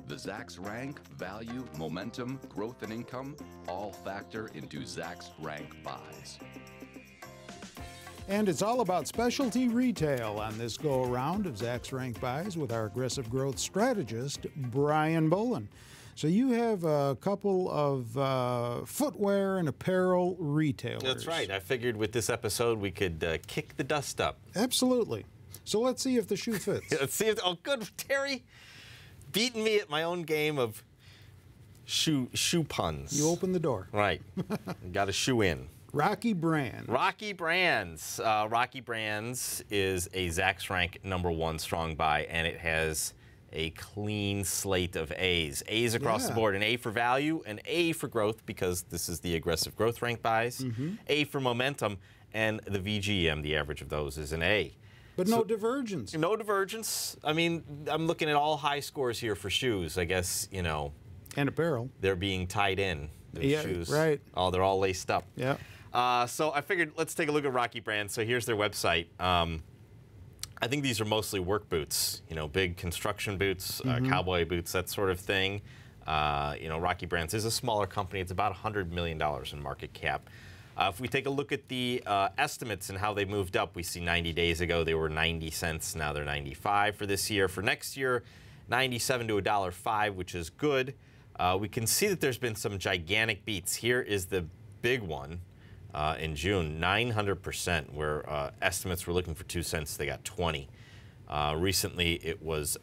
The Zacks rank, value, momentum, growth, and income all factor into Zacks rank buys. And it's all about specialty retail on this go-around of Zacks Rank Buys with our aggressive growth strategist, Brian Bolin. So you have a couple of footwear and apparel retailers. That's right. I figured with this episode we could kick the dust up. Absolutely. So let's see if the shoe fits. Let's see if, oh, good, Terry. Beating me at my own game of shoe puns. You open the door. Right. Got a shoe in. Rocky Brands. Rocky Brands. Rocky Brands is a Zacks rank #1 strong buy, and it has a clean slate of A's. A's across the board. An A for value, an A for growth, because this is the aggressive growth rank buys. A for momentum, and the VGM, the average of those, is an A. But no divergence. No divergence. I mean, I'm looking at all high scores here for shoes. I guess, you know. And apparel. They're being tied in, those shoes. Right. Oh, they're all laced up. Yeah. So I figured let's take a look at Rocky Brands. So here's their website. I think these are mostly work boots, you know, big construction boots, cowboy boots, that sort of thing. You know, Rocky Brands is a smaller company. It's about $100 million in market cap. If we take a look at the estimates and how they moved up, we see 90 days ago they were 90 cents. Now they're 95 for this year. For next year, 97 to $1.05, which is good. We can see that there's been some gigantic beats. Here is the big one. In June, 900%, where estimates were looking for 2 cents, they got 20. Recently, it was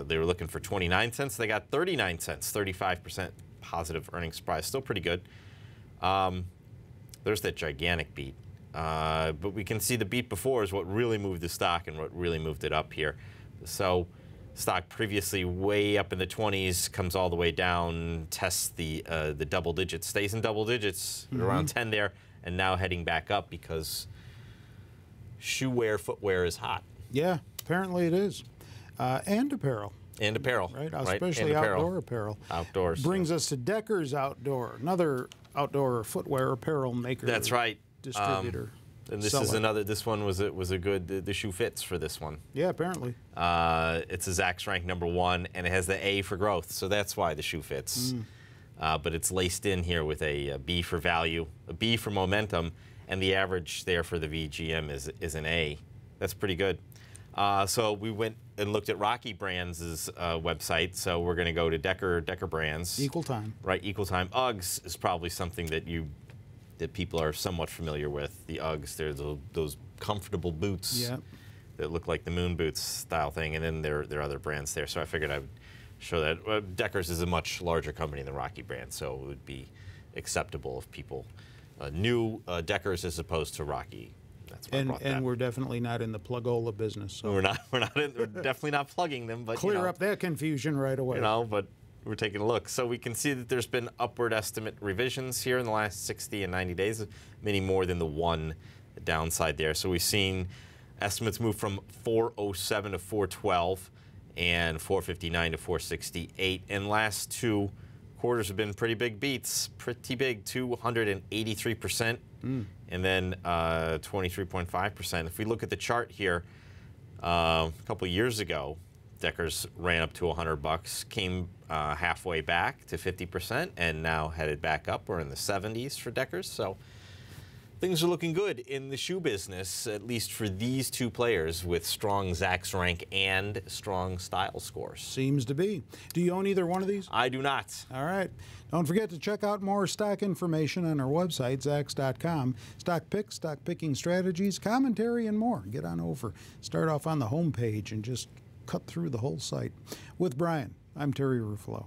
they were looking for 29 cents, they got 39 cents, 35% positive earnings surprise, still pretty good. There's that gigantic beat. But we can see the beat before is what really moved the stock and what really moved it up here. So stock previously way up in the 20s, comes all the way down, tests the double digits, stays in double digits, around 10 there, and now heading back up because footwear is hot. Yeah, apparently it is. And apparel. And apparel. Right, especially outdoor apparel. Outdoors. Brings us to Decker's Outdoor, another outdoor footwear apparel maker. That's right. Distributor. And this is another. This one was a good. The shoe fits for this one. Yeah, apparently. It's a Zacks rank #1, and it has the A for growth, so that's why the shoe fits. But it's laced in here with a B for value, a B for momentum, and the average there for the VGM is an A. That's pretty good. So we went and looked at Rocky Brands' website. So we're going to go to Decker Brands. Equal time. Right, equal time. Uggs is probably something that people are somewhat familiar with. The Uggs, they're those comfortable boots that look like the moon boots style thing, and then there are other brands there. So I figured I would show that. Deckers is a much larger company than Rocky Brands, so it would be acceptable if people knew Deckers as opposed to Rocky. That's why I brought that. And we're definitely not in the plugola business. So we're definitely not plugging them. But clear up that confusion right away. You know, but we're taking a look. So we can see that there's been upward estimate revisions here in the last 60 and 90 days, many more than the one downside there. So we've seen estimates move from 407 to 412 and 459 to 468. And last 2 quarters have been pretty big beats, pretty big, 283%, and then 23.5%. If we look at the chart here, a couple years ago, Deckers ran up to $100, came halfway back to 50%, and now headed back up. We're in the 70s for Deckers, so things are looking good in the shoe business, at least for these 2 players with strong Zacks rank and strong style scores. Seems to be. Do you own either one of these? I do not. All right. Don't forget to check out more stock information on our website, Zacks.com. Stock picks, stock picking strategies, commentary, and more. Get on over. Start off on the home page and just cut through the whole site. With Brian, I'm Terry Ruffalo.